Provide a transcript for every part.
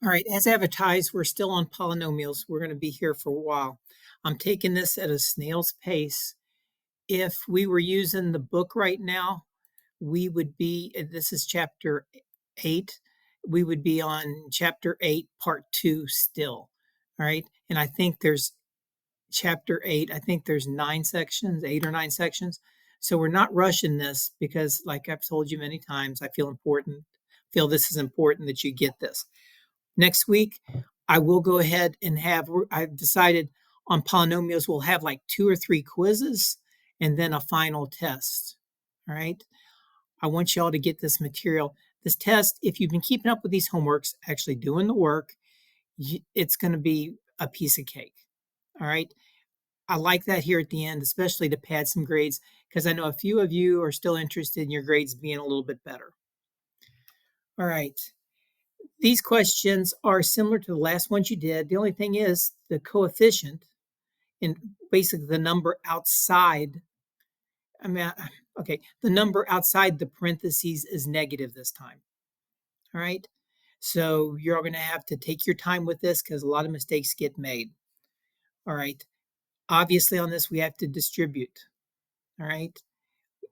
All right, as advertised, we're still on polynomials. We're going to be here for a while. I'm taking this at a snail's pace. If we were using the book right now, we would be, this is chapter 8, we would be on chapter 8, part 2 still. All right, and I think there's chapter 8, I think there's 9 sections, 8 or 9 sections. So we're not rushing this because, like I've told you many times, I feel this is important that you get this. Next week, I will go ahead and I've decided on polynomials, we'll have like 2 or 3 quizzes and then a final test. All right. I want y'all to get this material. This test, if you've been keeping up with these homeworks, actually doing the work, it's going to be a piece of cake. All right. I like that here at the end, especially to pad some grades, because I know a few of you are still interested in your grades being a little bit better. All right. These questions are similar to the last ones you did. The only thing is the coefficient and basically the number outside. The number outside the parentheses is negative this time. All right. So you're all going to have to take your time with this because a lot of mistakes get made. All right. Obviously, on this, we have to distribute. All right.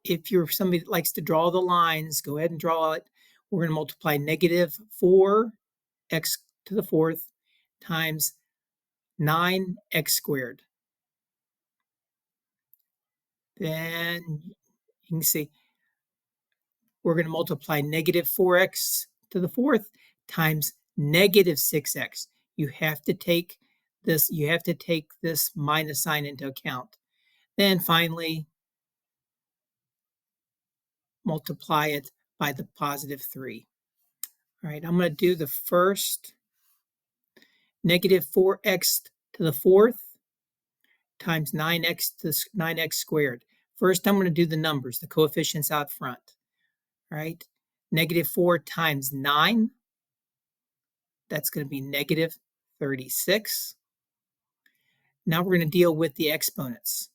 If you're somebody that likes to draw the lines, go ahead and draw it. We're going to multiply negative 4x to the fourth times 9x squared. Then you can see we're going to multiply negative 4x to the fourth times negative 6x. You have to take this minus sign into account. Then finally, multiply it by the positive 3. All right, I'm going to do the first negative 4x to the fourth times 9x squared. First, I'm going to do the numbers, the coefficients out front. All right, negative 4 times 9, that's going to be negative 36. Now we're going to deal with the exponents.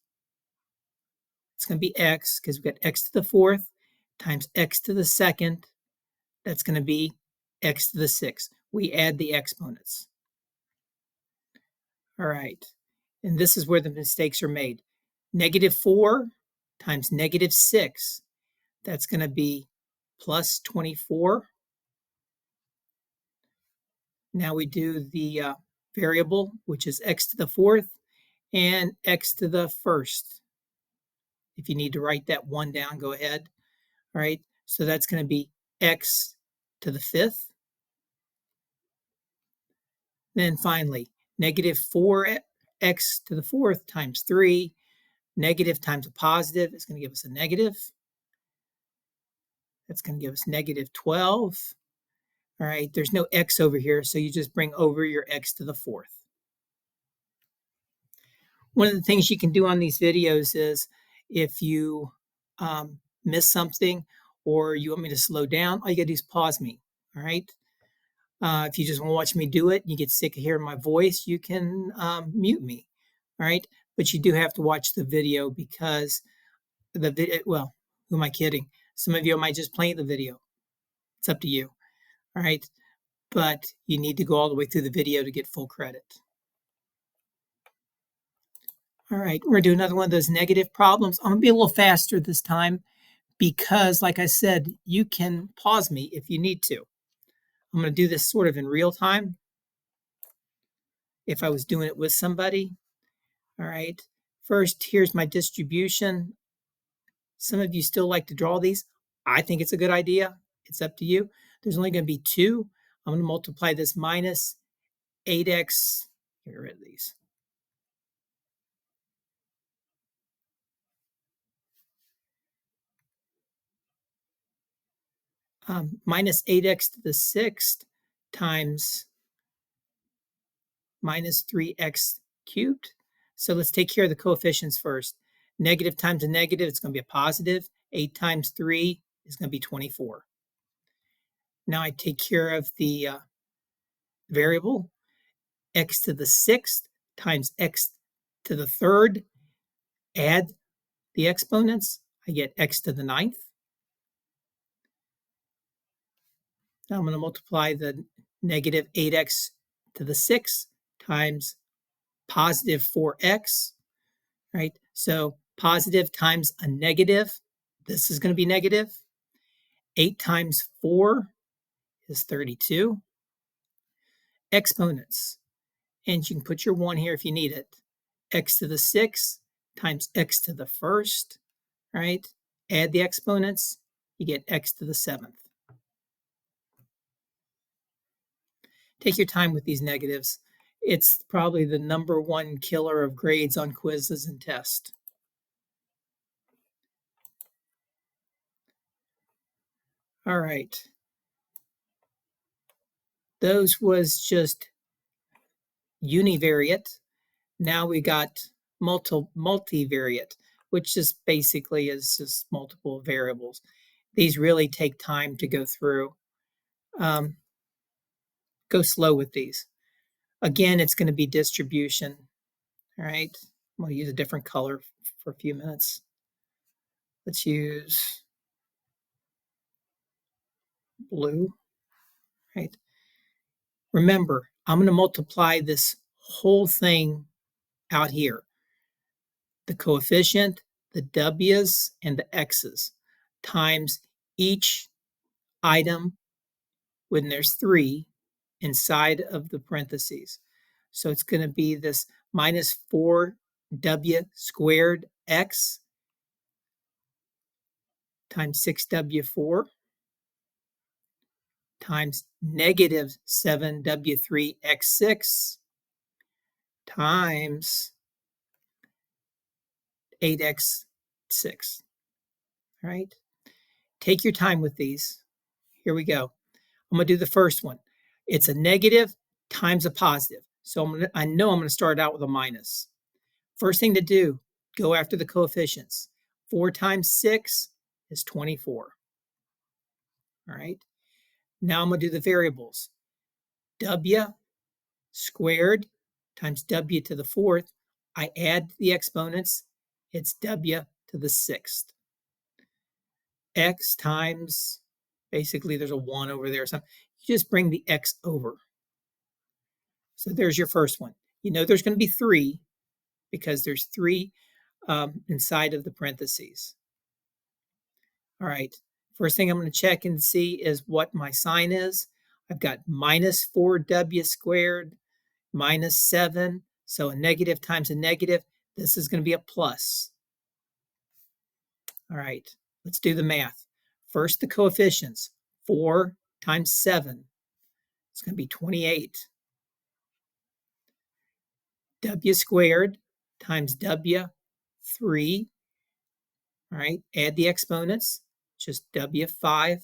It's going to be x because we've got x to the fourth times x to the second. That's going to be x to the sixth. We add the exponents. All right, and this is where the mistakes are made. Negative 4 times negative 6, that's going to be plus 24. Now we do the variable, which is x to the fourth and x to the first. If you need to write that 1 down, go ahead. All right, so that's going to be x to the fifth. Then finally, negative 4x to the fourth times 3. Negative times a positive is going to give us a negative. That's going to give us negative 12. All right, there's no x over here, so you just bring over your x to the fourth. One of the things you can do on these videos is if you miss something or you want me to slow down, all you got to do is pause me. All right. If you just want to watch me do it, you get sick of hearing my voice, you can mute me. All right. But you do have to watch the video because the video, well, who am I kidding? Some of you might just play the video. It's up to you. All right. But you need to go all the way through the video to get full credit. All right. We're going to do another one of those negative problems. I'm going to be a little faster this time because, like I said, you can pause me if you need to. I'm going to do this sort of in real time if I was doing it with somebody. All right. First, here's my distribution. Some of you still like to draw these. I think it's a good idea. It's up to you. There's only going to be 2. I'm going to multiply this minus 8x. Get rid of these. Minus 8x to the sixth times minus 3x cubed. So let's take care of the coefficients first. Negative times a negative, it's going to be a positive. 8 times 3 is going to be 24. Now I take care of the variable. X to the sixth times x to the third. Add the exponents. I get x to the ninth. Now I'm going to multiply the negative 8x to the 6 times positive 4x, right? So positive times a negative, this is going to be negative. 8 times 4 is 32. Exponents, and you can put your 1 here if you need it. X to the 6 times x to the first, right? Add the exponents, you get x to the 7th. Take your time with these negatives. It's probably the #1 killer of grades on quizzes and tests. All right. Those was just univariate. Now we got multivariate, which just basically is just multiple variables. These really take time to go through. Go slow with these. Again, it's going to be distribution. All right. I'm going to use a different color for a few minutes. Let's use blue. Right. Remember, I'm going to multiply this whole thing out here. The coefficient, the w's, and the x's times each item when there's 3 inside of the parentheses. So it's going to be this minus 4w squared x times 6w4 times negative 7w3x6 times 8x6. All right. Take your time with these. Here we go. I'm going to do the first one. It's a negative times a positive. So I know I'm going to start out with a minus. First thing to do, go after the coefficients. 4 times 6 is 24. All right. Now I'm going to do the variables. W squared times w to the 4th. I add the exponents. It's w to the 6th. X times, basically there's a 1 over there or something. You just bring the x over. So there's your first one. You know there's going to be 3 because there's 3 inside of the parentheses. All right. First thing I'm going to check and see is what my sign is. I've got minus 4w squared minus 7. So a negative times a negative. This is going to be a plus. All right. Let's do the math. First, the coefficients. 4 times 7. It's going to be 28. W squared times w, 3. All right. Add the exponents. Just w5.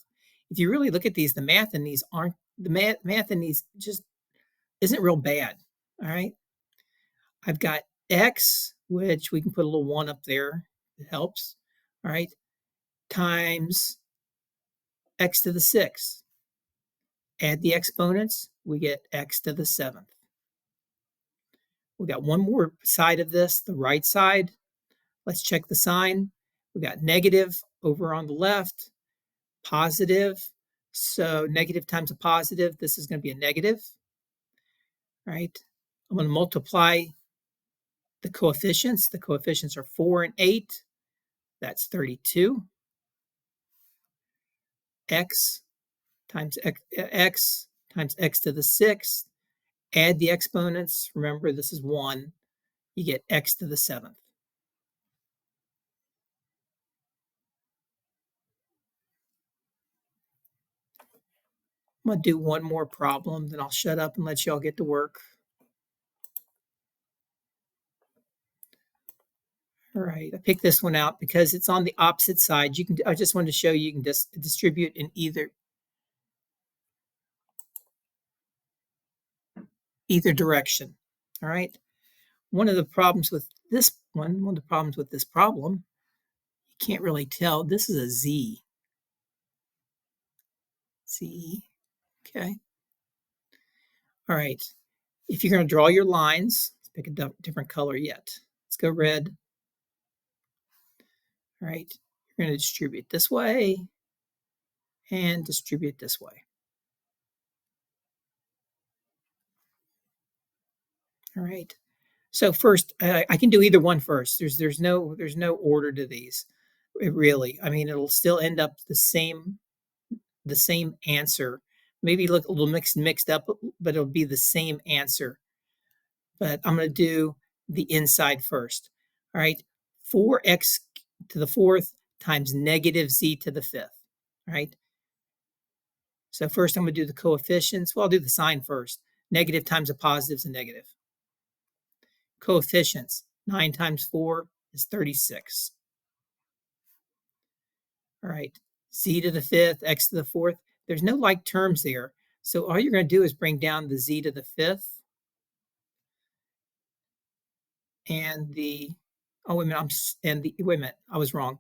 If you really look at these, the math in these just isn't real bad. All right. I've got x, which we can put a little 1 up there. It helps. All right. Times x to the 6th. Add the exponents. We get x to the 7th. We got one more side of this, the right side. Let's check the sign. We got negative over on the left, positive. So negative times a positive, this is going to be a negative. All right. I'm going to multiply the coefficients. The coefficients are 4 and 8. That's 32. X times x times x to the 6th. Add the exponents. Remember, this is 1. You get x to the 7th. I'm going to do one more problem, then I'll shut up and let y'all get to work. All right, I picked this one out because it's on the opposite side. I just wanted to show you can distribute in either direction. All right. One of the problems with this problem, you can't really tell. This is a z. Z. Okay. All right. If you're going to draw your lines, let's pick a different color yet. Let's go red. All right. You're going to distribute this way and distribute this way. All right. So first, I can do either one first. There's no order to these, really. I mean, it'll still end up the same answer. Maybe look a little mixed up, but it'll be the same answer. But I'm going to do the inside first. All right. 4x to the fourth times negative z to the fifth. All right. So first I'm going to do the coefficients. Well, I'll do the sign first. Negative times a positive is a negative. Coefficients. 9 times 4 is 36. All right. Z to the fifth, x to the fourth. There's no like terms there. So all you're going to do is bring down the z to the fifth and the, oh, wait a minute, wait a minute, I was wrong.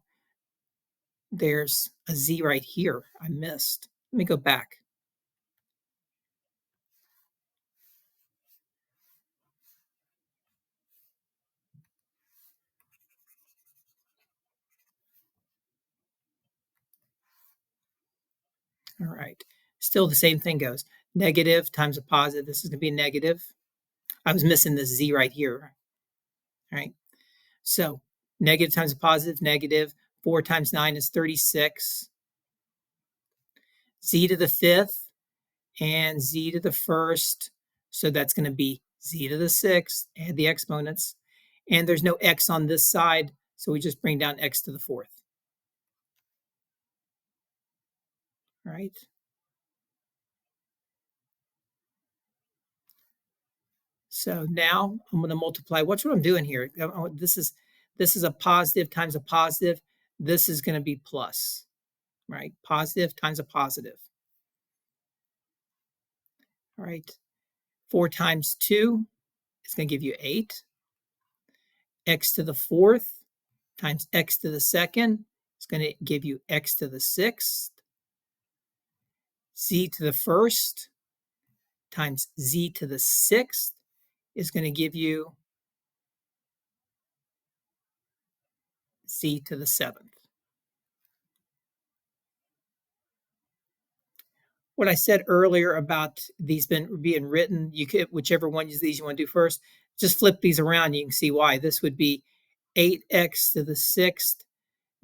There's a z right here. I missed. Let me go back. All right. Still the same thing goes. Negative times a positive. This is going to be a negative. I was missing this z right here. All right. So negative times a positive, negative. 4 times 9 is 36. Z to the fifth and z to the first. So that's going to be z to the sixth, add the exponents. And there's no x on this side, so we just bring down x to the fourth. All right. So now I'm going to multiply. Watch what I'm doing here. This is a positive times a positive. This is going to be plus, right? Positive times a positive. All right. 4 times 2 is going to give you 8. X to the fourth times x to the second is going to give you x to the sixth. Z to the first times z to the sixth is going to give you z to the seventh. What I said earlier about these being written, you could, whichever one of these you want to do first, just flip these around. You can see why. This would be 8x to the sixth,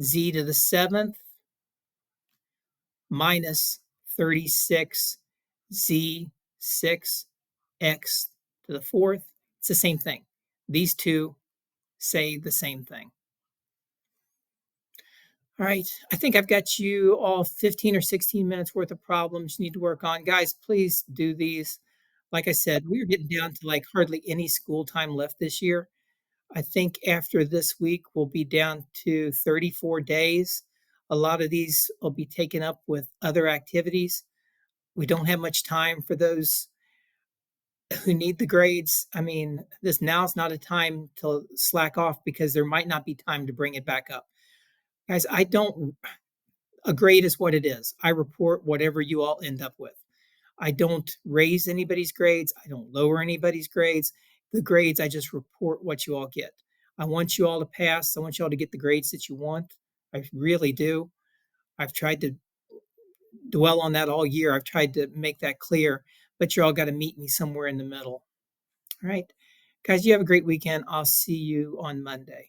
z to the seventh, minus 36 z 6 x to the fourth. It's the same thing. These two say the same thing. All right, I think I've got you all 15 or 16 minutes worth of problems you need to work on. Guys, please do these. Like I said, we're getting down to like hardly any school time left this year. I think after this week, we'll be down to 34 days. A lot of these will be taken up with other activities. We don't have much time for those who need the grades. I mean, this now's not a time to slack off because there might not be time to bring it back up. Guys, a grade is what it is. I report whatever you all end up with. I don't raise anybody's grades. I don't lower anybody's grades. The grades, I just report what you all get. I want you all to pass. I want you all to get the grades that you want. I really do. I've tried to dwell on that all year. I've tried to make that clear, but you all got to meet me somewhere in the middle. All right. Guys, you have a great weekend. I'll see you on Monday.